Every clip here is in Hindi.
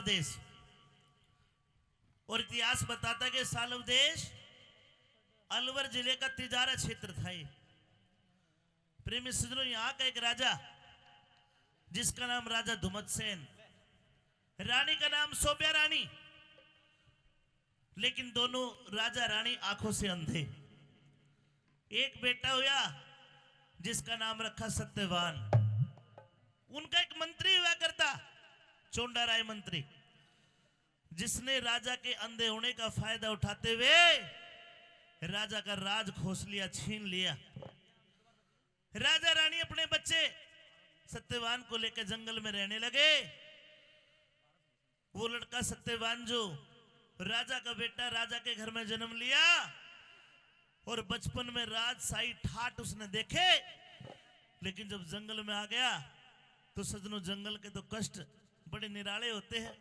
सालव देश। और इतिहास बताता है कि सालव देश अलवर जिले का तिजारा क्षेत्र था। ये प्रेमी सज्जनों, यहाँ का एक राजा जिसका नाम राजा धुमतसेन, रानी का नाम सोबिया रानी, लेकिन दोनों राजा रानी आंखों से अंधे। एक बेटा हुआ जिसका नाम रखा सत्यवान। उनका एक मंत्री हुआ करता, चोंडा राय मंत्री, जिसने राजा के अंधे होने का फायदा उठाते हुए राजा का राज खोस लिया, छीन लिया। राजा रानी अपने बच्चे सत्यवान को लेकर जंगल में रहने लगे। वो लड़का सत्यवान जो राजा का बेटा, राजा के घर में जन्म लिया और बचपन में राजशाही ठाट उसने देखे। लेकिन जब जंगल में आ गया तो सजनों, जंगल के तो कष्ट बड़े निराले होते हैं।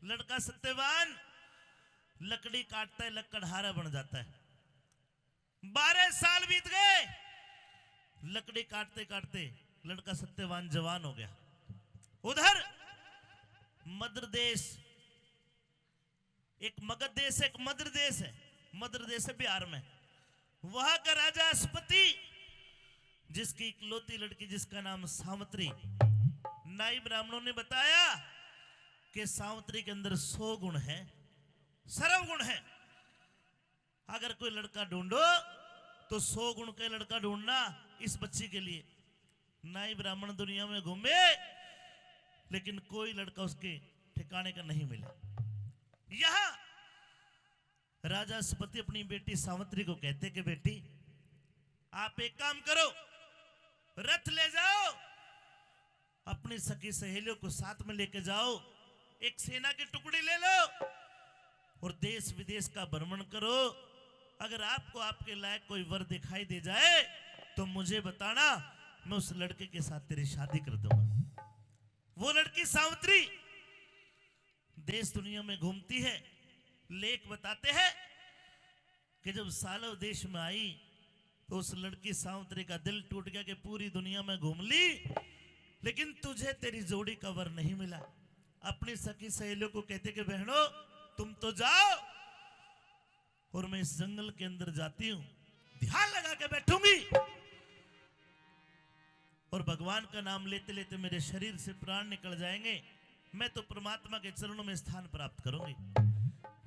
लड़का सत्यवान लकड़ी काटता है, लकड़हारा बन जाता है। 12 साल बीत गए, लकड़ी काटते काटते लड़का सत्यवान जवान हो गया। उधर मध्य देश, एक मगध देश, एक मध्य देश है। मध्य देश है बिहार में। वहां का राजा अस्पति, जिसकी इकलौती लड़की जिसका नाम सावित्री। नाई ब्राह्मणों ने बताया कि सावित्री के अंदर 100 गुण है, सर्व गुण है। अगर कोई लड़का ढूंढो तो 100 गुण का लड़का ढूंढना इस बच्ची के लिए। नाई ब्राह्मण दुनिया में घूमे, लेकिन कोई लड़का उसके ठिकाने का नहीं मिला। यहां राजा अस्पति अपनी बेटी सावित्री को कहते कि बेटी, आप एक काम करो, रथ ले जाओ, अपनी सखी सहेलियों को साथ में लेके जाओ, एक सेना की टुकड़ी ले लो और देश विदेश का भ्रमण करो। अगर आपको आपके लायक कोई वर दिखाई दे जाए तो मुझे बताना, मैं उस लड़के के साथ तेरी शादी कर दूंगा। वो लड़की सावित्री देश दुनिया में घूमती है। लेख बताते हैं कि जब सालव देश में आई तो उस लड़की सावित्री का दिल टूट गया कि पूरी दुनिया में घूम ली, लेकिन तुझे तेरी जोड़ी का वर नहीं मिला। अपनी सखी सहेलियों को कहते कि बहनों, तुम तो जाओ और मैं इस जंगल के अंदर जाती हूं, ध्यान लगा के बैठूंगी और भगवान का नाम लेते लेते मेरे शरीर से प्राण निकल जाएंगे, मैं तो परमात्मा के चरणों में स्थान प्राप्त करूंगी।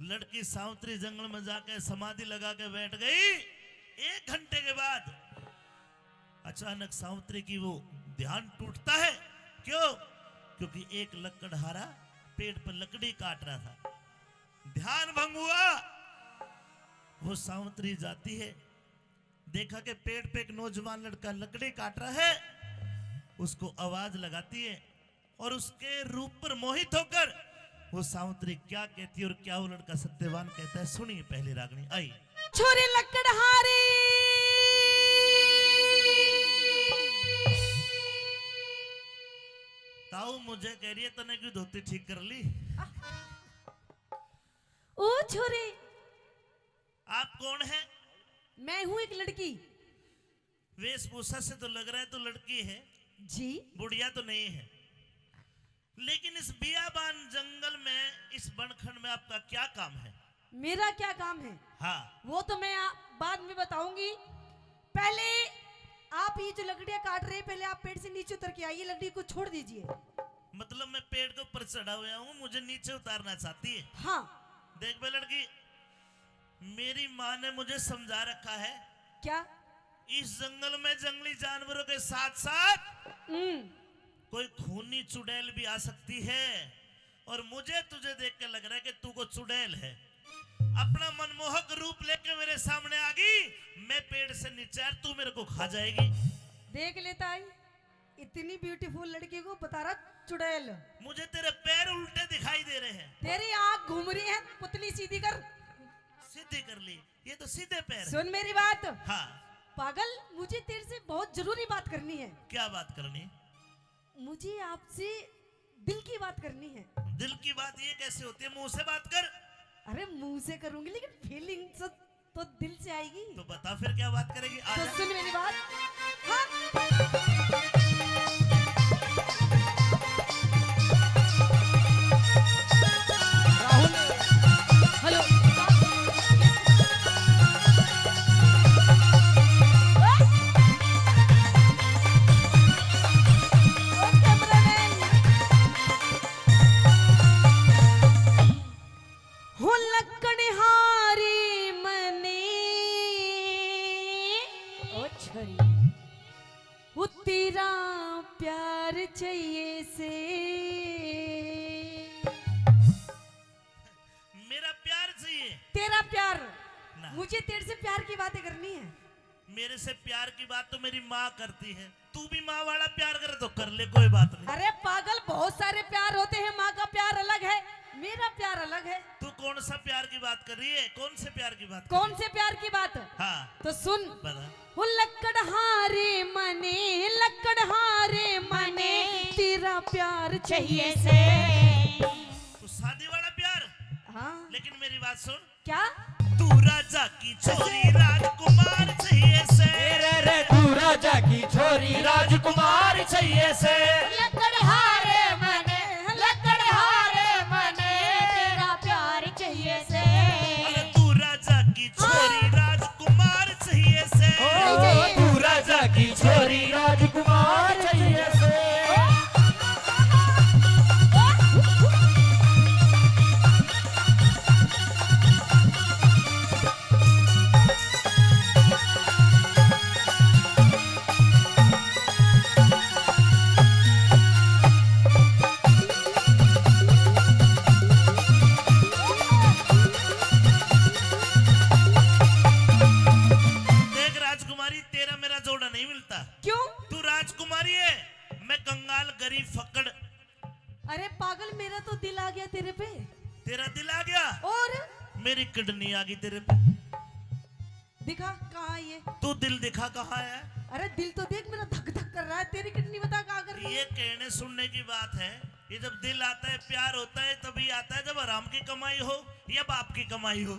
लड़की सावित्री जंगल में जाकर समाधि लगा के बैठ गई। 1 घंटे के बाद अचानक सावित्री की वो ध्यान टूटता है। क्यों? क्योंकि एक लकड़हारा पेड़ पर लकड़ी काट रहा था, ध्यान भंग हुआ। वो सावित्री जाती है, देखा कि पेड़ पे एक नौजवान लड़का लकड़ी काट रहा है, उसको आवाज लगाती है और उसके रूप पर मोहित होकर वो सावित्री क्या कहती है और क्या वो लड़का सत्यवान कहता है, सुनिए पहली रागनी। आई छोरी लकड़हारी ताऊ मुझे कह रही है तने की धोती ठीक कर ली। ओ छोरे, आप कौन है? मैं हूँ एक लड़की। वेशभूषा से तो लग रहा है तो लड़की है जी, बुढ़िया तो नहीं है। लेकिन इस बियाबान जंगल में, इस बनखंड में आपका क्या काम है? मेरा क्या काम है? हाँ, वो तो मैं बाद में बताऊंगी। पहले आप ये जो लकड़ियां काट रहे हैं, पहले आप पेड़ से नीचे उतर के आइए, लकड़ी को छोड़ दीजिए। मतलब मैं पेड़ के ऊपर चढ़ा हुआ हूँ, मुझे नीचे उतारना चाहती है? हाँ। देख बे लड़की, मेरी माँ ने मुझे समझा रखा है क्या? इस जंगल में जंगली जानवरों के साथ साथ कोई खूनी चुड़ैल भी आ सकती है, और मुझे तुझे देख के लग रहा है कि तू को चुड़ैल है। अपना मनमोहक रूप लेके मेरे सामने आ गई, मैं पेड़ से नीचे आ, तू मेरे को खा जाएगी। देख लेता है, इतनी ब्यूटीफुल लड़की को बता रहा चुड़ैल। मुझे तेरे पैर उल्टे दिखाई दे रहे हैं। तेरी आंख घूम रही है, पुतली सीधी कर। सीधी कर ली, ये तो सीधे पैर है। सुन मेरी बात। हाँ पागल, मुझे तेरे से बहुत जरूरी बात करनी है। क्या बात करनी? मुझे आपसे दिल की बात करनी है। दिल की बात ये कैसे होती है? मुंह से बात कर। अरे मुंह से करूंगी, लेकिन फीलिंग तो दिल से आएगी। तो बता फिर क्या बात करेगी? तो सुन मेरी बात। हाँ। तेरा प्यार चाहिए से। मेरा प्यार चाहिए। तेरा प्यार ना। मुझे तेरे से प्यार की बातें करनी है। मेरे से प्यार की बात तो मेरी माँ करती है, तू भी माँ वाला प्यार करे तो कर ले, कोई बात नहीं। अरे पागल, बहुत सारे प्यार होते हैं, माँ का प्यार अलग है, मेरा प्यार अलग है। तू कौन सा प्यार की बात कर रही है? कौन से प्यार की बात? कौन से प्यार की बात? हाँ तो सुन। बता। वो लकड़हारे मने तेरा प्यार चाहिए से। तू शादी वाला प्यार? हाँ। लेकिन मेरी बात सुन। क्या? तू राजा की छोरी राजकुमार चाहिए से। रे तू राजा की छोरी राजकुमार चाहिए से। लकड़हारे मने तेरा प्यार चाहिए से। अरे तू राजा की छोरी राजकुमार चाहिए से। ओ तू राजा की छोरी राजकुमार चाहिए से। देख राजकुमारी, तेरा मेरा जोड़ा नहीं मिलता। क्यों? तू राजकुमारी है, मैं कंगाल गरीब फक्कड़। अरे पागल, मेरा तो दिल आ गया तेरे पे। तेरा दिल आ गया और मेरी किडनी आ गई तेरे पे। दिखा कहाँ है ये? तू दिल दिखा कहाँ है? अरे दिल तो देख, मेरा धक धक कर रहा है। तेरी किडनी बता कहाँ कर रही है? ये कहने सुनने की बात है। ये जब दिल आता है, प्यार होता है, तभी आता है जब आराम की कमाई हो या बाप की कमाई हो।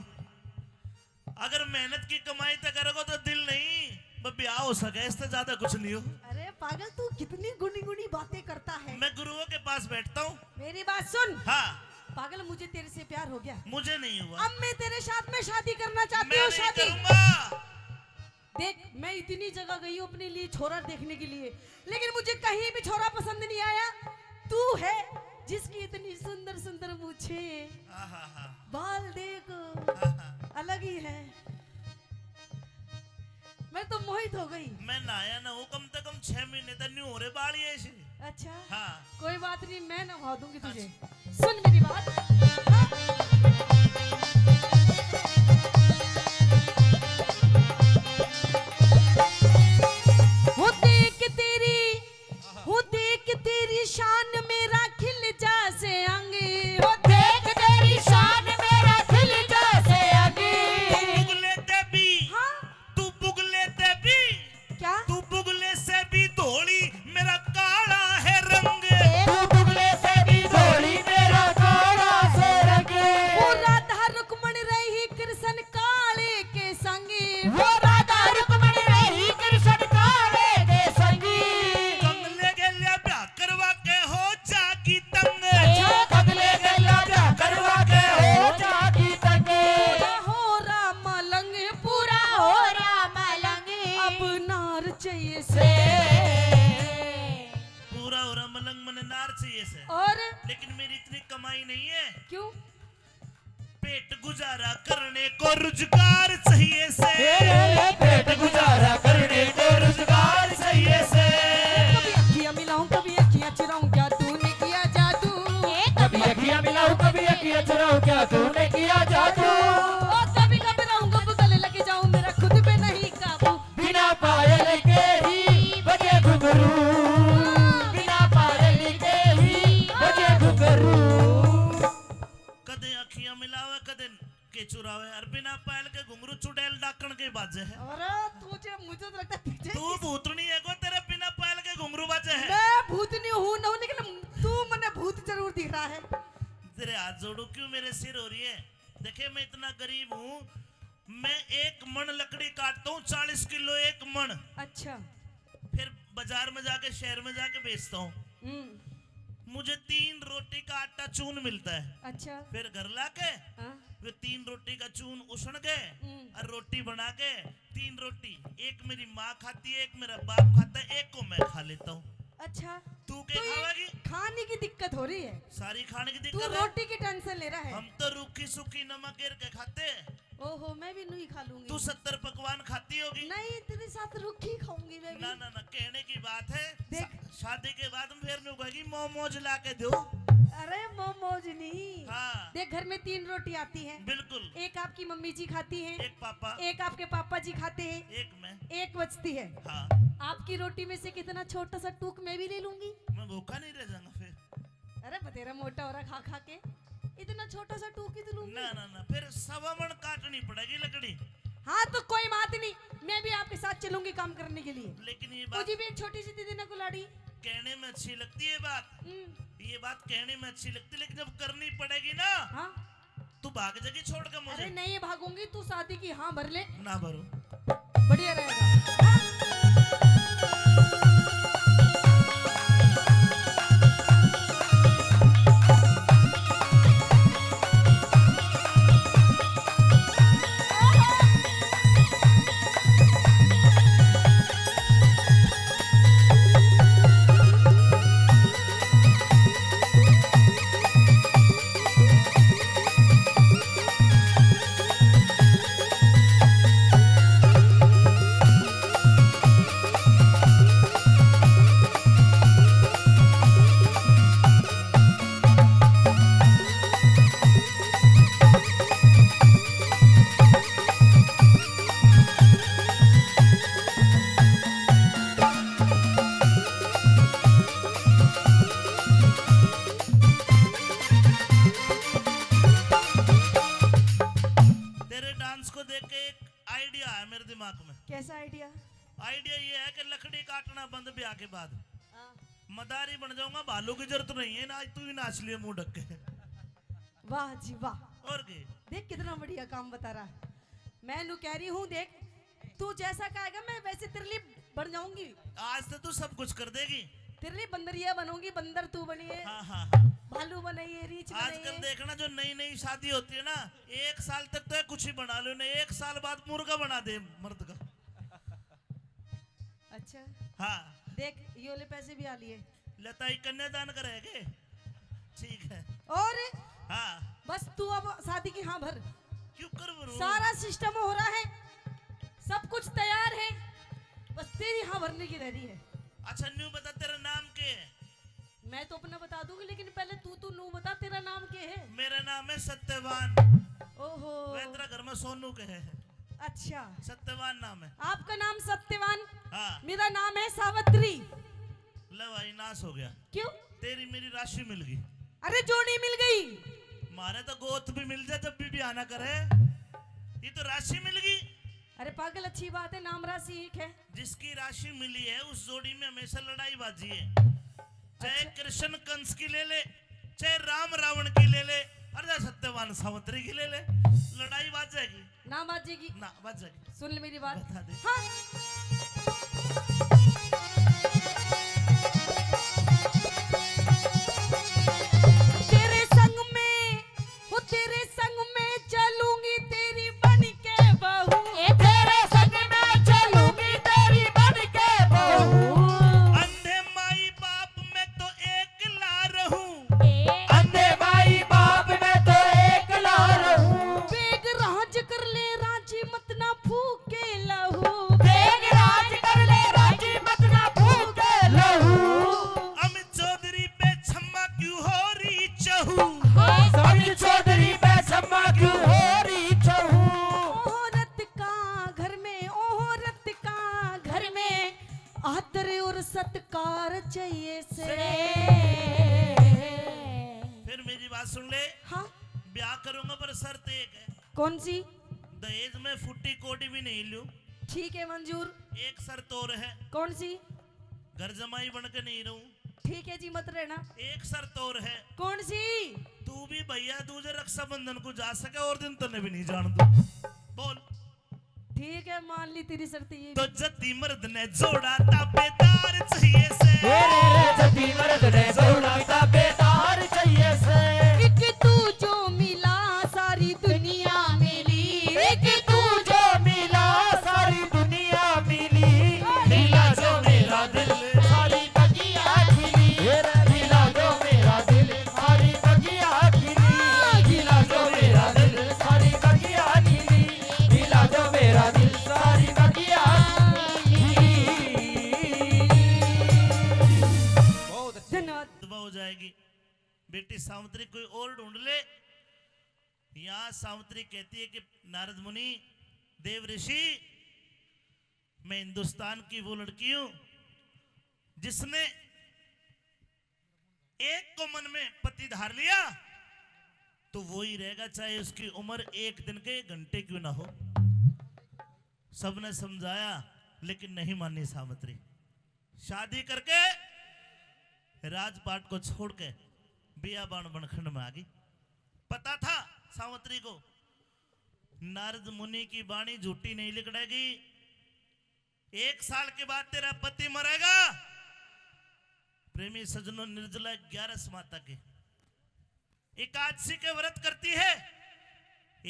अगर मेहनत की कमाई तो करोगे तो दिल नहीं, बस ब्याह हो सके, इससे ज्यादा कुछ नहीं हो। अरे पागल, तू कितनी गुनी गुनी बातें करता है। मैं गुरुओं के पास बैठता हूँ। मेरी बात सुन। हाँ। पागल, मुझे तेरे से प्यार हो गया। मुझे नहीं हुआ। अब मैं तेरे साथ में शादी करना चाहती मैं हूँ। नहीं शादी करूंगा। देख, मैं इतनी जगह गई हूँ अपने लिए छोरा देखने के लिए, लेकिन मुझे कहीं भी छोरा पसंद नहीं आया। तू है जिसकी इतनी सुंदर सुंदर मूछे, आहा, बाल देखो, आहा। अलग ही है। मैं तो मोहित हो गई। मैं नहाया ना हूँ कम से कम 6 महीने तक नहीं हो रहे बाल ये ऐसे। अच्छा। हाँ। कोई बात नहीं, मैं नवा दूंगी तुझे। सुन मेरी बात। वो देख तेरी शान मेरा खिल जा से आंगे। वो देख तेरी शान मेरा खिल जैसे आगे। बुगले ते भी, हाँ। तू बुगले ते भी, क्या? तू बुगले से भी धोली, मेरा काला है रंग। तू बुगले से भी धोली मेरा काला से रंग। वो राधा रुक्मण रही कृष्ण काले के संगे। वो राधा रुक्मण रही कृष्ण काले के संगी। कंगले गेले ब्याह करवा के हो जागी तंग। अगले गला ब्याह करवा के हो जागी तंगे। पूरा हो राम लंग, पूरा हो राम लंगे। अब नार चाहिए से से। पूरा हो रहा मलंग मन नार चाहिए से। और लेकिन मेरी इतनी कमाई नहीं है, क्यों? पेट गुजारा करने को रोजगार चाहिए से। तेरे पेट गुजारा करने को रोजगार चाहिए से। कभी अखियां मिलाऊं, कभी अखियां चुराऊं, क्या तूने किया जादू? कभी अखियां मिलाऊं, कभी अखियां चुराऊं, क्या तूने किया जादू? ओ कभी कभी रहूंगा गले लगे जाऊं, मेरा खुद पे नहीं काबू। बिना पायल के ही बजे घुंघरू। बिना पायल के ही बजे घुंघरू। कदे अखियां मिलावे कदे के चुरावे, और बिना पायल के घुंघरू चुड़ैल डाकण के बाजे है। और तुझे, मुझे तो लगता है पीछे तू भूतनी है को, तेरे बिना पायल के घुंघरू बाजे है। मैं भूतनी हूं ना, लेकिन तू मने भूत जरूर दिख रहा है। तेरे हाथ जोड़ू, क्यों मेरे सिर हो रही है? देखे मैं इतना गरीब हूँ, मैं 1 मण लकड़ी काटता हूँ, 40 किलो 1 मण। अच्छा। फिर बाजार में जाके, शहर में जाके बेचता हूँ। मुझे 3 रोटी का आटा चून मिलता है। अच्छा। फिर घर लाके हाँ? वे 3 रोटी का चून उसण के और रोटी बना के 3 रोटी, एक मेरी माँ खाती है, एक मेरा बाप खाता है, एक को मैं खा लेता हूँ। अच्छा। तू क्या तो ये खावेगी? खाने की दिक्कत हो रही है, सारी खाने की तू दिक्कत है। रोटी की टेंशन ले रहा है। हम तो रूखी सूखी नमक गिर के खाते हैं। ओहो मैं भी नहीं खा लूंगी। तू 70 पकवान खाती होगी। नहीं तेरे साथ रुखी खाऊंगी मैं भी। ना ना ना, कहने की बात है। देख। शादी के बाद फिर नहीं कहेगी मोमोज ला के दो। अरे मोमोज नहीं। हाँ देख घर में 3 रोटी आती है। बिल्कुल। एक आपकी मम्मी जी खाती है, एक पापा, एक आपके पापा जी खाते हैं, एक मैं। एक बचती है। हाँ आपकी रोटी में से कितना छोटा सा टूक मैं भी ले लूंगी। मैं भूखा नहीं रह जाऊंगा फिर। अरे बतेरा मोटा हो रहा खा खा के, इतना छोटा सा टूक ही तो लूंगी। ना ना ना, फिर 1.25 मन काटनी पड़ेगी लकड़ी। हाँ तो कोई बात नहीं, मैं भी आपके साथ चलूंगी काम करने के लिए। लेकिन ये बात मुझे भी एक छोटी सी दीदी ने कुलाड़ी। कहने में अच्छी लगती है बात, ये बात कहने में अच्छी लगती है, लेकिन जब करनी पड़ेगी ना हाँ तू भाग जाएगी छोड़ के मुझे। अरे नहीं भागूंगी, तू शादी की हाँ भर ले, ना भरो। बढ़िया रहेगा। कैसा आइडिया? आइडिया ये है कि लकड़ी काटना बंद ब्याह के बाद। मदारी बन जाऊंगा, भालू की जरूरत नहीं है ना। आज तू ही नाच लिए मुंह ढक के। वाह जी वाह। और के देख कितना बढ़िया काम बता रहा है। मैं नु कह रही हूँ, देख तू जैसा कहेगा मैं वैसे तेरे लिए बन जाऊंगी। आज से तू सब कुछ कर देगी। तेरे लिए बंदरिया बनूंगी, बंदर तू बनिए, हाँ हाँ हाँ। भालू बनाइए, रीछ आजकल बनाइए। देखना जो नई नई शादी होती है ना, 1 साल तक तो कुछ ही बना लो, नहीं 1 साल बाद मुर्गा बना दे मर्द का। अच्छा हाँ देख ये वाले पैसे भी आ लिए। लताई कन्यादान करेंगे, ठीक है। और हाँ बस तू अब शादी की हाँ भर। क्यों कर भरूं? सारा सिस्टम हो रहा है, सब कुछ तैयार है, बस तेरी हाँ भरने की रही है। अच्छा न्यू बता तेरा नाम क्या है? मैं तो अपना बता दूंगी, लेकिन पहले तू नू बता तेरा नाम क्या है। मेरा नाम है सत्यवान। ओहो वह तेरा घर में सोनू के है। अच्छा सत्यवान नाम है। आपका नाम सत्यवान, हाँ मेरा नाम है सावित्री। ले भाई नाश हो गया। क्यों? तेरी मेरी राशि मिल गई। अरे जोड़ी मिल गई। मारे तो गोत भी मिल जाए जब भी आना करे, ये तो राशि मिल गई। अरे पागल अच्छी बात है, नाम राशि एक है। जिसकी राशि मिली है उस जोड़ी में हमेशा लड़ाई बाजी है। चाहे अच्छा। कृष्ण कंस की ले ले, चाहे राम रावण की ले ले, अरे सत्यवान सावित्री की ले ले, लड़ाई बाज जाएगी नाम बाजेगी ना, बाज जाएगी। सुन ले मेरी बात। बता दे। हाँ तेरे संग में, वो तेरे संग में चलूंगी तेरी बन के बहू। तेरे संग में चलूंगी तेरी बन के बहू। अंधे माई बाप में तो एकला रहूं, अंधे माई बाप में तो एकला रहूं। बेग राज कर ले राजी मत ना फूके लहू। बेग राज कर ले राजी मत ना फूके लहू। अमित चौधरी पे छम्मा क्यों हो रही चहू। सभी चौधरी पे छम्मा क्यों हो रही चहू। औरत का घर में, औरत का घर में आदर और सत्कार चाहिए से। फिर मेरी बात सुन ले, हाँ ब्याह करूंगा पर शर्त एक है, कौन सी? दहेज में फुट्टी कोटी भी नहीं लूं। ठीक है मंजूर। एक शर्त और है, कौन सी? घर जमाई बन के नहीं रहूं। ठीक है जी मत रहना। एक शर्त और है, कौन सी? तू भी भैया दूजे रक्षाबंधन को जा सके और दिन तने भी नहीं जान दो। बोल। ठीक है मान ली तेरी शर्त ये। तो जति मर्द ने जोड़ा ताबेदार चाहिए से। जति मर्द ने जोड़ा ताबेदार चाहिए से। एक तू जो मिला सारी दुनिया मिली। एक तू जो मिला सारी दुनिया मिली। मिला जो मेरा दिल सारी बगिया खिली। मिला जो मेरा दिल सारी बगिया खिली। मिला जो मेरा दिल सारी बगिया खिली। सावित्री कोई और ढूंढ ले। यहां सावित्री कहती है कि नारद मुनि, देव ऋषि, मैं हिंदुस्तान की वो लड़की हूं जिसने एक को मन में पति धार लिया तो वो ही रहेगा, चाहे उसकी उम्र एक दिन के घंटे क्यों ना हो। सबने समझाया लेकिन नहीं मानी सावित्री। शादी करके राजपाट को छोड़ के बियाबान बनखंड में आ गई। पता था सावित्री को नारद मुनि की वाणी झूठी नहीं लिकड़ेगी। 1 साल के बाद तेरा पति मरेगा। प्रेमी सजनों, निर्जला 11 माता के एकादशी के व्रत करती है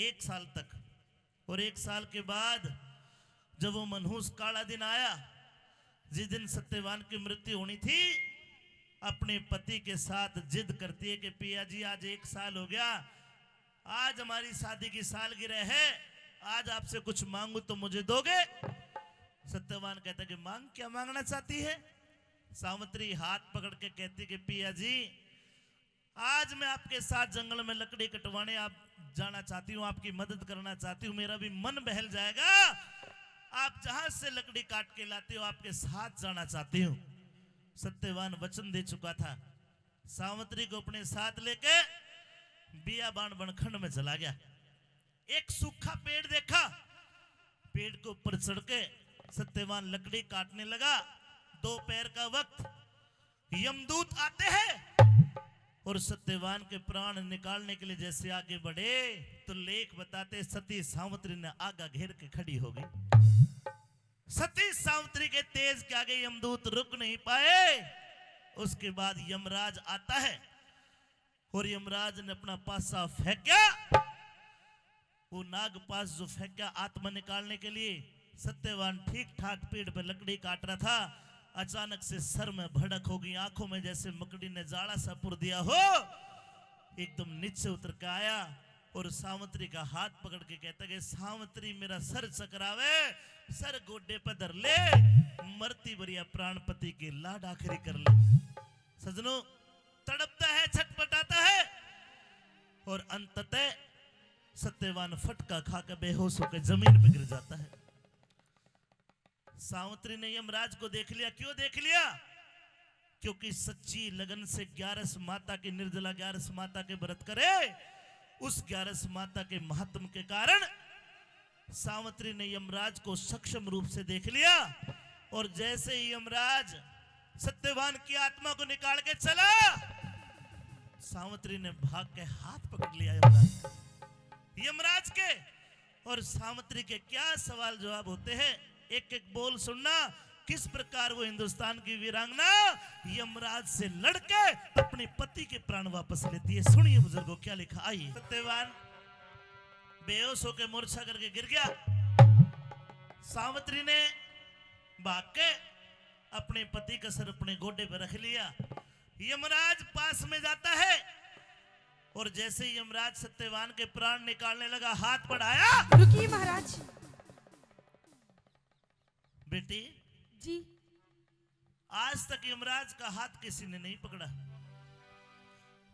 1 साल तक, और 1 साल के बाद जब वो मनहूस काला दिन आया, जिस दिन सत्यवान की मृत्यु होनी थी, अपने पति के साथ जिद करती है कि पिया जी आज 1 साल हो गया, आज हमारी शादी की सालगिरह है, आज आपसे कुछ मांगू तो मुझे दोगे? सत्यवान कहता कि मांग, क्या मांगना चाहती है? सावित्री हाथ पकड़ के कहती कि पिया जी आज मैं आपके साथ जंगल में लकड़ी कटवाने आप जाना चाहती हूँ, आपकी मदद करना चाहती हूँ, मेरा भी मन बहल जाएगा। आप जहां से लकड़ी काट के लाते हो आपके साथ जाना चाहती हूँ। सत्यवान वचन दे चुका था। सावित्री को अपने साथ लेके बियाबान बनखंड में चला गया। एक सूखा पेड़ देखा, पेड़ के ऊपर चढ़ के सत्यवान लकड़ी काटने लगा। दोपहर का वक्त, यमदूत आते हैं और सत्यवान के प्राण निकालने के लिए जैसे आगे बढ़े तो लेख बताते सती सावित्री ने आगा घेर के खड़ी हो गई। सती सावित्री के तेज के आगे यमदूत रुक नहीं पाए। उसके बाद यमराज आता है और यमराज ने अपना पासा फेंका। वो नाग पास जो फेंका आत्मा निकालने के लिए, सत्यवान ठीक ठाक पेड़ पर लकड़ी काट रहा था, अचानक से सर में भड़क हो गई, आंखों में जैसे मकड़ी ने जाड़ा सा पुर दिया हो। एकदम नीचे उतर के आया और सावित्री का हाथ पकड़ के कहता कि सावित्री मेरा सर चकरावे, सर गोडे पर धर ले, मरती बरिया प्राणपति की लाड आखिरी कर ले। सजनों, तड़पता है, छटपटाता है और अंततः सत्यवान फटका खाकर बेहोश होकर जमीन पर गिर जाता है। सावित्री ने यमराज को देख लिया। क्यों देख लिया? क्योंकि सच्ची लगन से 11 माता के, निर्जला 11 माता के व्रत करे, उस 11 माता के महात्म के कारण सावित्री ने यमराज को सक्षम रूप से देख लिया। और जैसे ही यमराज सत्यवान की आत्मा को निकाल के चला, सावित्री ने भाग के हाथ पकड़ लिया यमराज के। और सावित्री के क्या सवाल जवाब होते हैं, एक एक बोल सुनना। किस प्रकार वो हिंदुस्तान की वीरांगना यमराज से लड़के अपने पति के प्राण वापस लेती है। सुनिए बुजुर्गों क्या लिखा। आइए। सत्यवान बेहोश होकर मूर्छा करके गिर गया। सावित्री ने भाग के अपने पति का सर अपने गोडे पर रख लिया। यमराज पास में जाता है और जैसे ही यमराज सत्यवान के प्राण निकालने लगा, हाथ बढ़ाया। रुकिए महाराज। बेटी जी, आज तक यमराज का हाथ किसी ने नहीं पकड़ा,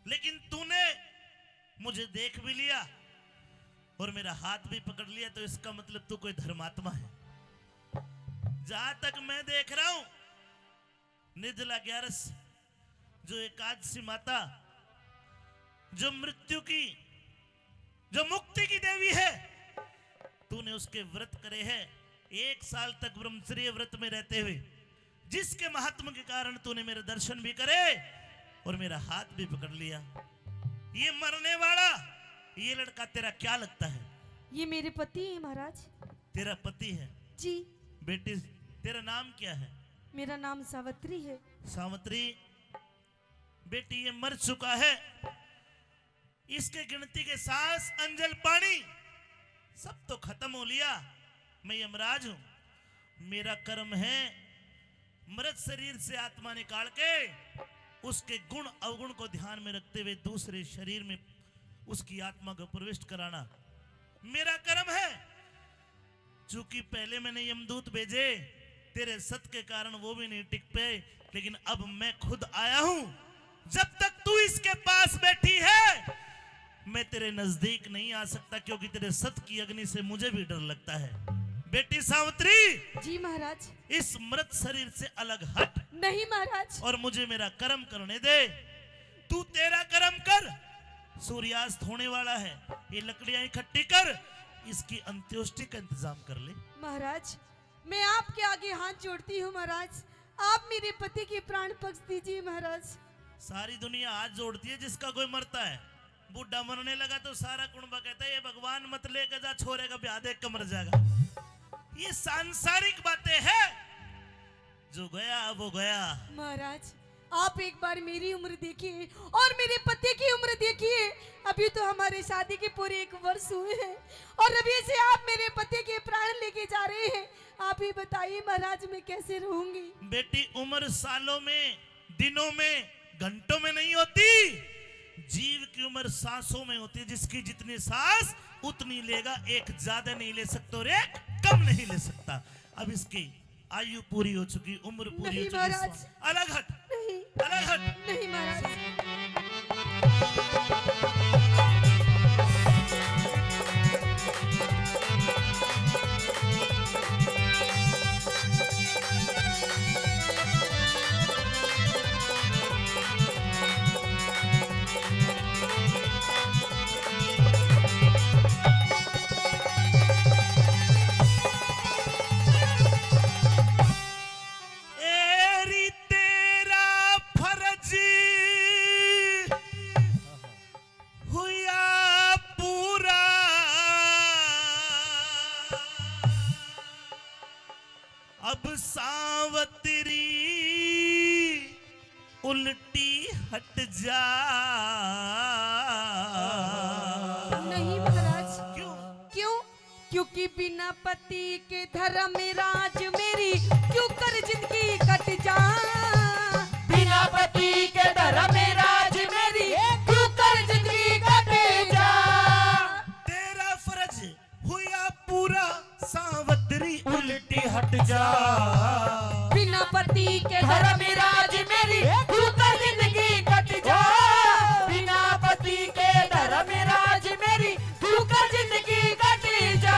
लेकिन तूने मुझे देख भी लिया और मेरा हाथ भी पकड़ लिया, तो इसका मतलब तू कोई धर्मात्मा है। जहां तक मैं देख रहा हूं, निर्जला 11 जो एकादशी माता, जो मृत्यु की, जो मुक्ति की देवी है, तूने उसके व्रत करे हैं 1 साल तक ब्रह्मचर्य व्रत में रहते हुए, जिसके महात्मा के कारण तूने मेरे दर्शन भी करे और मेरा हाथ भी पकड़ लिया। ये मरने वाला ये लड़का तेरा क्या लगता है? ये मेरे पति है महाराज। तेरा पति है? जी। बेटी तेरा नाम क्या है? मेरा नाम सावित्री है। सावित्री बेटी ये मर चुका है, इसके गिनती के सांस, अंजल, पानी सब तो खत्म हो लिया। मैं यमराज हूं, मेरा कर्म है मृत शरीर से आत्मा निकाल के उसके गुण अवगुण को ध्यान में रखते हुए दूसरे शरीर में उसकी आत्मा को प्रविष्ट कराना मेरा कर्म है। चूंकि पहले मैंने यमदूत भेजे, तेरे सत के कारण वो भी नहीं टिक पे, लेकिन अब मैं खुद आया हूं जब तक तू इसके पास बैठी है मैं तेरे नजदीक नहीं आ सकता, क्योंकि तेरे सत की अग्नि से मुझे भी डर लगता है। बेटी सावित्री, जी महाराज। इस मृत शरीर से अलग हट नहीं महाराज। और मुझे मेरा कर्म करने दे। तू तेरा कर्म कर, सूर्यास्त होने वाला है। ये लकड़ियां इकट्ठी कर, इसकी अंत्योष्टि का इंतजाम कर ले। महाराज मैं आपके आगे हाथ जोड़ती हूँ महाराज, आप मेरे पति के प्राण बख्श दीजिए महाराज। सारी दुनिया हाथ जोड़ती है जिसका कोई मरता है। बुढ़ा मरने लगा तो सारा कुंबा कहता है ये भगवान मत ले जा, छोरे का ब्याह देख कर मर जाएगा। ये सांसारिक बातें हैं, जो गया वो गया। महाराज आप एक बार मेरी उम्र देखिए और मेरे पति की उम्र देखिए। अभी तो हमारे शादी के पूरे 1 वर्ष हुए हैं और अभी से आप मेरे पति के प्राण लेके जा रहे हैं। आप ही बताइए महाराज मैं कैसे रहूंगी। बेटी उम्र सालों में, दिनों में, घंटों में नहीं होती। जीव की उम्र सांसों में होती है। जिसकी जितनी सांस उतनी लेगा, एक ज्यादा नहीं ले सकता और एक कम नहीं ले सकता। अब इसकी आयु पूरी हो चुकी, उम्र पूरी हो नहीं चुकी। महाराज। अलग हट, नहीं अलग हट। नहीं महाराज। एरी तेरा फर्ज हुआ पूरा, अब सावत्री उल्टी हट जा। नहीं महाराज। क्यों? क्यों? क्योंकि बिना पति के धर्म में राज मेरी क्यों कर जिंदगी कट जा। बिना पति के धर्म में राज मेरी क्यों कर जिंदगी कटे जा। तेरा फर्ज हुआ पूरा, सावत्री उल्टी हट जा। बिना पति के धर्म में राज मेरी क्यों कर जिंदगी कट जा। बिना पति के धर्म में राज मेरी क्यों कर जिंदगी कटे जा।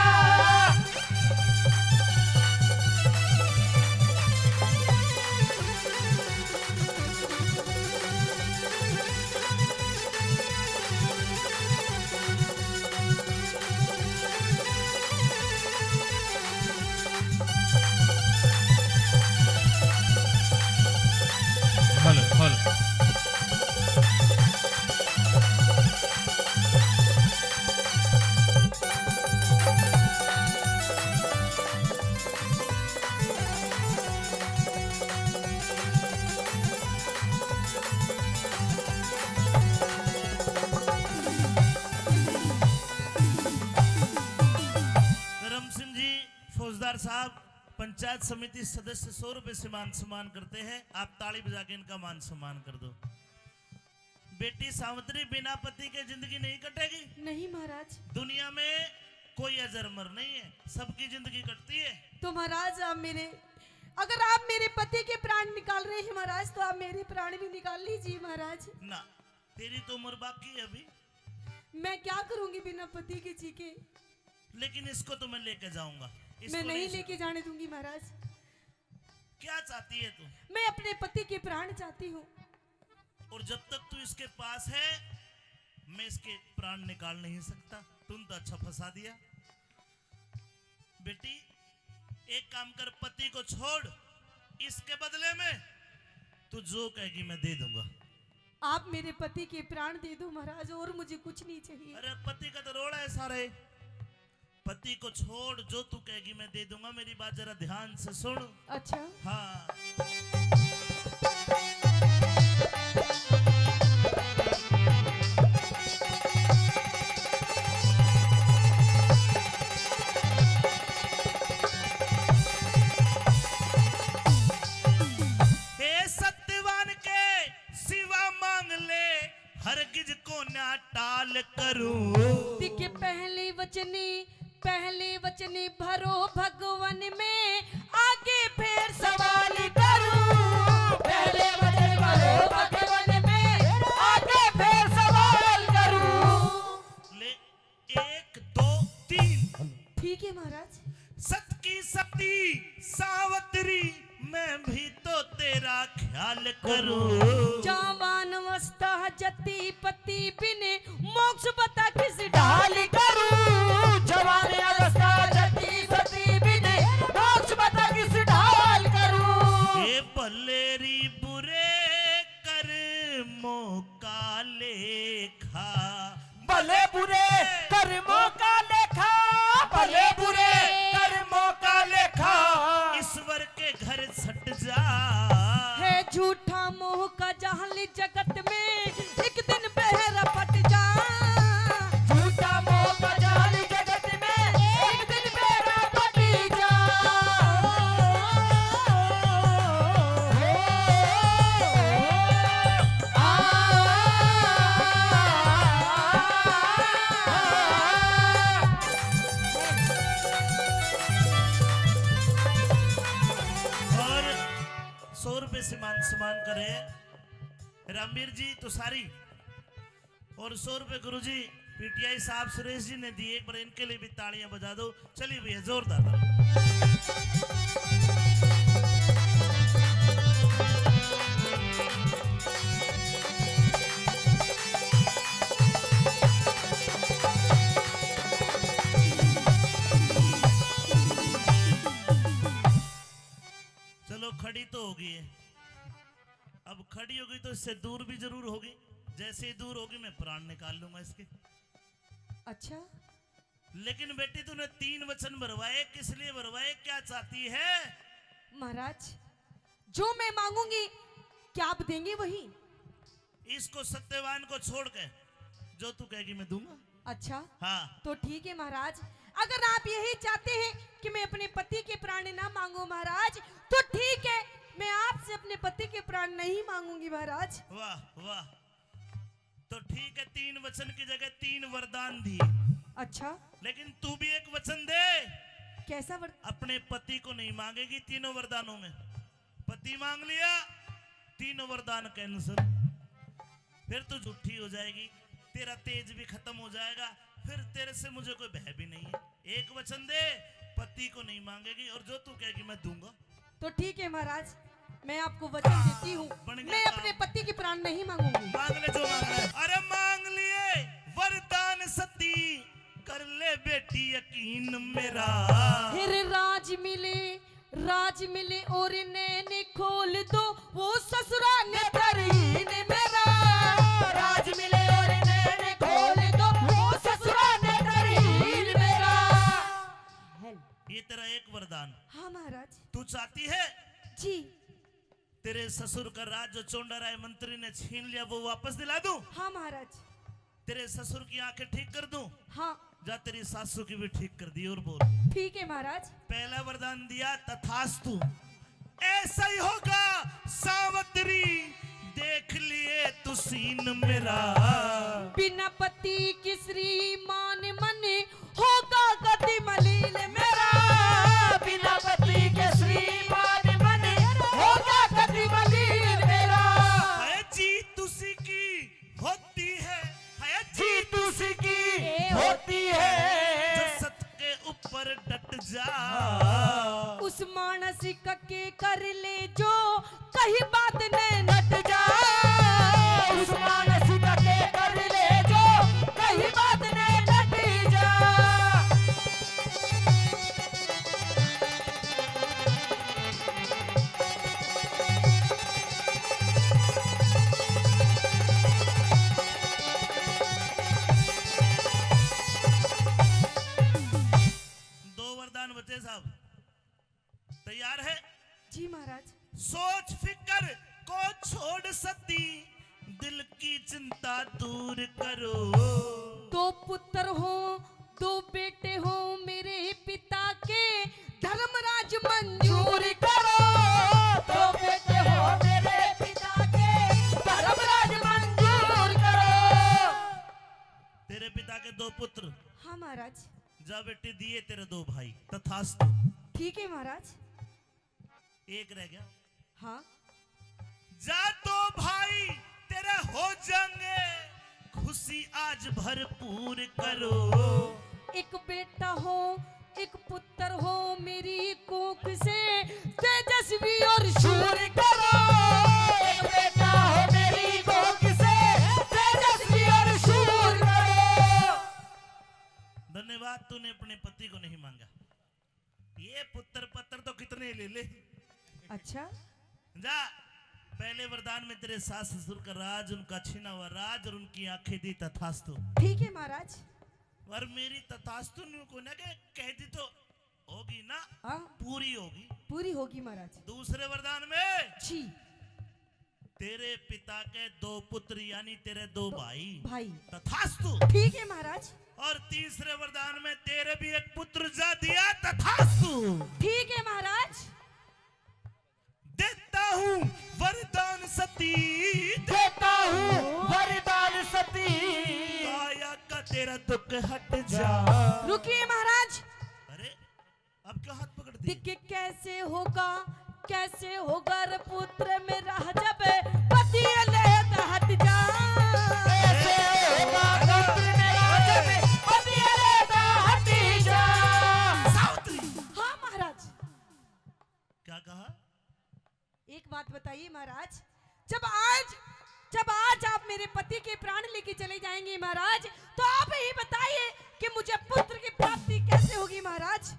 Hello hello. धर्म सिंह जी फौजदार साहब, पंचायत समिति सदस्य 100 रुपए से मान सम्मान करते हैं। आप ताली बजा के इनका मान सम्मान कर दो। बेटी सावित्री, बिना पति के जिंदगी नहीं कटेगी। नहीं महाराज। दुनिया में कोई अजरमर नहीं है, सबकी जिंदगी कटती है। तो महाराज अगर आप मेरे पति के प्राण निकाल रहे हैं महाराज, तो आप मेरे प्राण भी निकाल लीजिए महाराज। ना, तेरी तो उम्र बाकी है अभी। मैं क्या करूंगी बिना पति के जी के। लेकिन इसको तो मैं लेके जाऊंगा। इसको मैं नहीं लेके जाने दूंगी महाराज। क्या चाहती है तू? मैं अपने पति के प्राण चाहती हूँ। और जब तक तू इसके पास है मैं इसके प्राण निकाल नहीं सकता। तुम तो अच्छा फंसा दिया। बेटी एक काम कर, पति को छोड़, इसके बदले में तू जो कहेगी मैं दे दूंगा। आप मेरे पति के प्राण दे दो महाराज, और मुझे कुछ नहीं चाहिए। अरे पति का तो रोड़ा है सारे। पति को छोड़, जो तू कहेगी मैं दे दूंगा। मेरी बात जरा ध्यान से सुन। अच्छा। हाँ, हे सत्यवान के सिवा मांग ले, हरगिज को ना टाल करूं। दिखे पहले वचनी भरो भगवान में, आगे फिर सवाल करूं। पहले वचन भरो भगवान में, तेरा ख्याल करूं। जवान अवस्था जति पति बिने मोक्ष बता किस ढाल करूं जवान अवस्था जति सती बिने मोक्ष बता किस ढाल करूं। ये भलेरी बुरे कर्मों का लेखा, भले बुरे कर्मों का लेखा, भले बुरे कर्मों का लेखा। ईश्वर के घर छट जा है झूठा मोह का जाल जगत में एक दिन बहरा पट जा। झूठा मोह का जाल जगत में एक दिन बेरा पट जा। और 100 रुपए सम्मान करे रामवीर जी तुषारी, और 100 रुपए गुरुजी पीटीआई साहब सुरेश जी ने दिए। एक बार इनके लिए भी तालियां बजा दो। चलिए भैया जोरदार तालियां। चलो खड़ी तो होगी है, अब खड़ी होगी तो इससे दूर भी जरूर होगी। जैसे ही दूर होगी मैं प्राण निकाल लूंगा इसके। अच्छा लेकिन बेटी तूने 3 वचन भरवाए, किस लिए भरवाए, क्या चाहती है? महाराज जो मैं मांगूंगी क्या आप देंगे वही? इसको सत्यवान को छोड़ के जो तू कहेगी मैं दूंगा। अच्छा हाँ तो ठीक है महाराज, अगर आप यही चाहते हैं कि मैं अपने पति के प्राण ना मांगू महाराज तो ठीक है, मैं आपसे अपने पति के प्राण नहीं मांगूंगी महाराज। वाह वाह, तो ठीक है 3 वचन की जगह 3 वरदान दिए। अच्छा लेकिन तू भी एक वचन दे, कैसा अपने पति को नहीं मांगेगी तीनों वरदानों में। पति मांग लिया, तीनों वरदान कैंसिल, फिर तू झूठी हो जाएगी, तेरा तेज भी खत्म हो जाएगा, फिर तेरे से मुझे कोई भय भी नहीं है। एक वचन दे, पति को नहीं मांगेगी और जो तू कहेगी मैं दूंगा। तो ठीक है महाराज, मैं आपको वचन देती हूँ, बन गया मैं काम। अपने पति के प्राण नहीं मांगूंगी। मांग ले जो मांगना है। अरे मांग लिए वरदान सती, कर ले बेटी यकीन मेरा। फिर राज मिले और नैने खोल दो, वो ससुराल ने तरहीन मेरा। राज मिले और नैने खोल दो, वो ससुराल ने तरहीन मेरा। ये तेरा एक वरदान। हाँ महाराज तू चाहती है जी। तेरे ससुर का राज जो चोंडाराय मंत्री ने छीन लिया वो वापस दिला दूं? हाँ महाराज। तेरे ससुर की आंखें ठीक कर दूं? हाँ जा तेरी सासू की भी ठीक कर दी। और बोल। ठीक है महाराज। पहला वरदान दिया तथास्तु, ऐसा ही होगा सावित्री, देख लिए तू सीन मेरा। बिना पति की श्रीमान मन होगा गति मलिन मेरा। बिना पति के श्रीमान मन होगा गति मलिन मेरा। है जीत उसी की होती है जीत उसी की होती है जो सत के ऊपर डट जा। उस मानसिक के कर ले जो कहीं बात न नट जा। उस मानसिक के कर ले जो कहीं बात न नट जा। बचे साहब, तैयार है? जी महाराज। सोच फिकर को छोड़ सती, दिल की चिंता दूर करो। 2 पुत्र हो 2 बेटे हो मेरे पिता के, धर्मराज मंजूर करो। 2 बेटे हो मेरे पिता के, धर्मराज मंजूर करो। तेरे पिता के 2 पुत्र। हाँ महाराज। जा बेटे दिए तेरे 2 भाई, तथास्तु। ठीक है महाराज। एक रह गया। हाँ। जा 2 भाई तेरे हो जाएंगे, खुशी आज भरपूर करो। एक बेटा हो 1 पुत्र हो मेरी कोख से, तेजस्वी और शूर करो। में ले ले। अच्छा जा पहले वरदान में तेरे सास ससुर का राज, उनका छीना हुआ राज और उनकी आंखें दी तथास्तु। ठीक है महाराज। और मेरी तथास्तु को ना कह दी तो होगी ना, हाँ पूरी होगी। पूरी होगी महाराज। दूसरे वरदान में जी तेरे पिता के 2 पुत्र यानी तेरे 2 भाई भाई। तथास्तु। ठीक है महाराज। और तीसरे वरदान में तेरे भी एक पुत्र जा दिया तथास्तु। ठीक है महाराज। देता हूँ वरदान सती, देता हूँ वरदान सती, काया का तेरा दुख हट जा। रुकिए महाराज। अरे अब क्यों हाथ पकड़ दी? दिख कैसे होगा रे पुत्र मेरा जब पति ले हट जा। कैसे होगा पुत्र मेरा जब पति लेता हट जा। सावित्री। हाँ महाराज। क्या कहा? एक बात बताइए महाराज, जब आज आप मेरे पति के प्राण लेके चले जाएंगे महाराज, तो आप ही बताइए कि मुझे पुत्र की प्राप्ति कैसे होगी महाराज।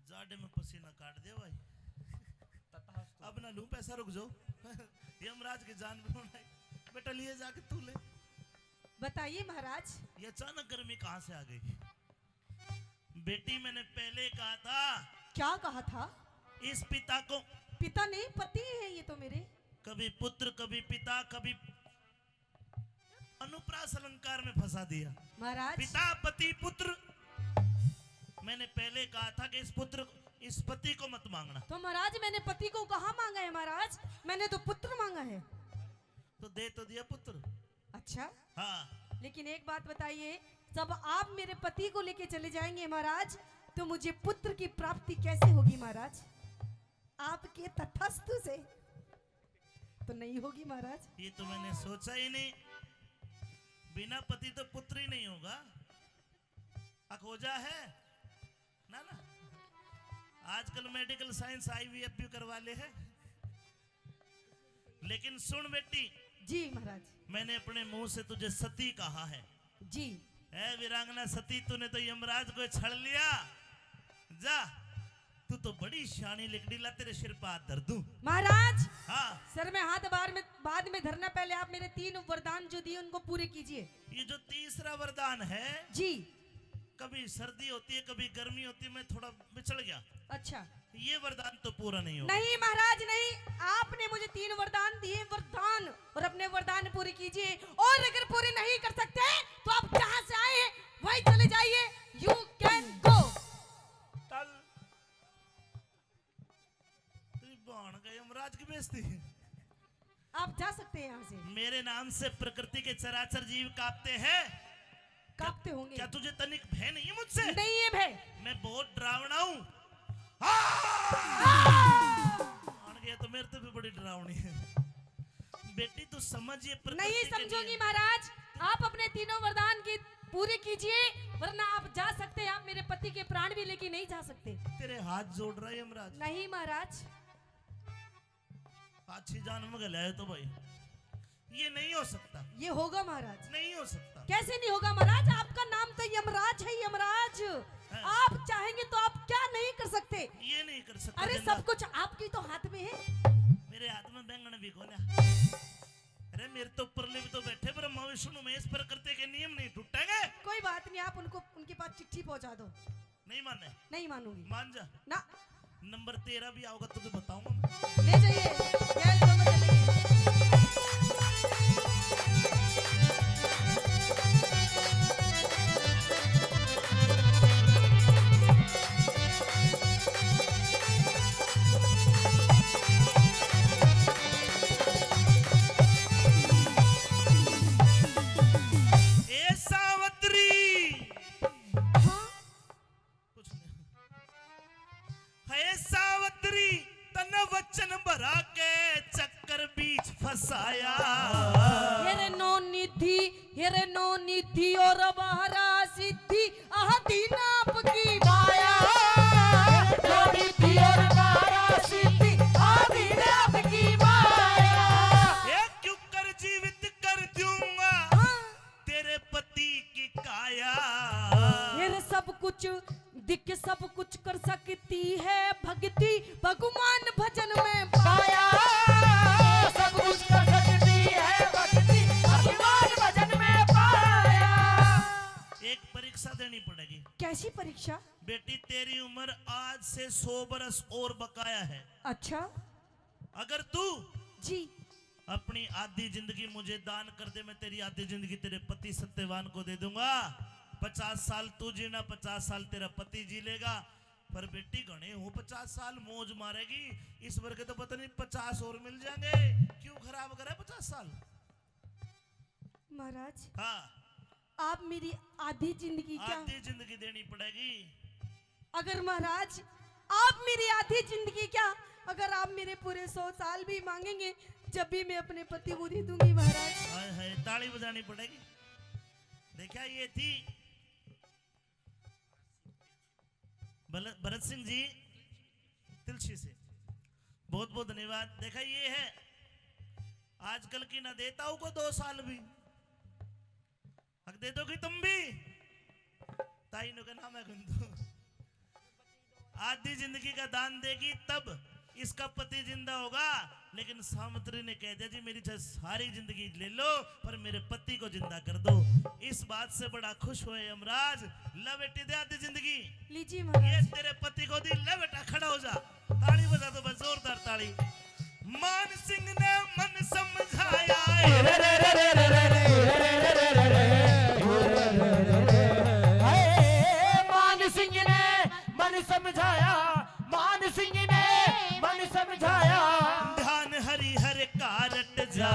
जाड़े में पसीना काट दे भाई। अब ना लूं पैसा, रुक जाओ। यमराज की जान भी उड़ाई। बेटा लिए जाके तू ले। बताइए महाराज। ये अचानक गर्मी कहां से आ गई? बेटी मैंने पहले कहा था, क्या कहा था? इस पिता को पिता नहीं पति है ये तो मेरे। कभी पुत्र कभी पिता कभी अनुप्रास अलंकार में फंसा दिया। महाराज पिता पति पुत्र। मैंने पहले कहा था कि इस पति को मत मांगना। तो महाराज मैंने पति को कहाँ मांगा है महाराज? मैंने तो पुत्र मांगा है। तो दे तो दिया पुत्र। अच्छा हाँ लेकिन एक बात बताइए, जब आप मेरे पति को लेके चले जाएंगे महाराज, तो मुझे पुत्र की प्राप्ति कैसे होगी महाराज? आपके तथास्तु से तो नहीं होगी महाराज। ये तो मैंने सोचा ही नहीं। बिना पति तो पुत्र ही नहीं होगा। अखोजा है ना ना। आजकल मेडिकल साइंस IVF भी करवा ले है। लेकिन सुन बेटी, जी महाराज। मैंने अपने मुंह से तुझे सती कहा है। जी है वीरांगना सती, तूने तो यमराज को छड़ लिया। जा तू तो बड़ी शानी लिकड़ी, ला तेरे सिर पर हाथ धर दूं। महाराज हाँ सर में हाथ बाद में धरना, पहले आप मेरे 3 वरदान जो दिए उनको पूरे कीजिए। ये जो तीसरा वरदान है, जी कभी सर्दी होती है कभी गर्मी होती है, मैं थोड़ा बिछड़ गया। अच्छा ये वरदान तो पूरा नहीं होगा। नहीं महाराज नहीं, आपने मुझे 3 वरदान दिए, वरदान और अपने वरदान पूरे कीजिए। और अगर पूरे नहीं कर सकते तो आप जहां से आए हैं वहीं चले जाइए। You can go. बन गए यमराज की बेइज्जती। आप जा सकते हैं यहाँ से। मेरे नाम से प्रकृति के चराचर जीव कांपते हैं। कांपते होंगे। क्या तुझे तनिक भय नहीं है मुझसे? नहीं है भय। मैं बहुत डरावना हूँ। मान गया तो मेरे तो भी बड़ी डरावनी है। बेटी तू समझिए प्रकृति नहीं के समझूंगी नियम। महाराज। आप अपने 3 वरदान की पूरे कीजिए, वरना आप जा सकते हैं। आप मेरे पति के प्राण भी लेके नहीं जा सकते। तेरे हाथ जोड़ रहा है यमराज। नहीं महाराज। अच्छी जान में गलाए तो भाई ये नहीं हो सकता। ये होगा महाराज। नहीं हो सकता। कैसे नहीं होगा महाराज? आपका नाम तो यमराज है, यमराज। आप चाहेंगे तो आप क्या नहीं कर सकते? ये नहीं कर सकता। अरे जन्नत। सब कुछ आपकी तो हाथ में है। मेरे हाथ में बैंगन भी कोना। अरे मेरे तो ऊपर भी तो बैठे ब्रह्मा विष्णु महेश, प्रकृति के नियम नहीं टूटेंगे। कोई बात नहीं, आप उनके पास चिट्ठी पहुंचा दो। नहीं माने? नहीं मानूंगी। मान जा। ना नंबर 13 भी आओगा तो बताऊंगा मैं। ले जाइए। क्या दोनों चलेंगे। ए सावित्री। हाँ कुछ नहीं। है सावित्री तन वचन भरा के चक्कर बीच फंसाया। हेरे नो निधि और बहरा सिद्धि अहदीन आपकी माया। जोड़ी थी और बारा सिद्धि आदि ने आपकी माया। ए क्यों कर जीवित कर दूंगा हाँ। तेरे पति की काया। हेरे सब कुछ दिख सब कुछ कर सकती है भक्ति भगवान भजन में पाया सब कुछ कर सकती है भक्ति भगवान भजन में पाया। एक परीक्षा देनी पड़ेगी कैसी परीक्षा? बेटी, तेरी उम्र आज से 100 बरस और बकाया है। अच्छा अगर तू जी। अपनी आधी जिंदगी मुझे दान कर दे, मैं तेरी आधी जिंदगी तेरे पति सत्यवान को दे दूंगा। 50 साल तू जीना, 50 साल तेरा पति जी लेगा। पर बेटी गणे हो 50 साल मौज मारेगी, इस वर्ग के तो पता नहीं 50 और मिल जाएंगे। क्यों खराब करे 50 साल? महाराज हाँ, आप मेरी आधी जिंदगी क्या? आधी जिंदगी देनी पड़ेगी। अगर महाराज आप मेरी आधी जिंदगी क्या, अगर आप मेरे पूरे 100 साल भी मांगेंगे, जब भी मैं अपने पति को दे दूंगी महाराज। हाय हाय, ताली बजानी पड़ेगी। देखा, ये थी भरत सिंह जी तिलसी से, बहुत बहुत धन्यवाद। देखा, ये है आजकल की, ना देता हूं को 2 साल भी हक दे दोगी तुम भी। ताई नो का नाम है गुंदू। आधी जिंदगी का दान देगी तब इसका पति जिंदा होगा। लेकिन सावित्री ने कह दिया जी मेरी चाहे सारी जिंदगी ले लो पर मेरे पति को जिंदा कर दो। इस बात से बड़ा खुश हुए यमराज। ला बेटी दे आधी जिंदगी, लीजिए ये महाराज। तेरे पति को दी। ले बेटा खड़ा हो जा, ताली बजा दो बस, जोरदार ताली। मान सिंह ने मन समझाया, मान सिंह ने मन समझाया, मान सिंह ने मन समझाया। ध्यान हरि हर कारट जा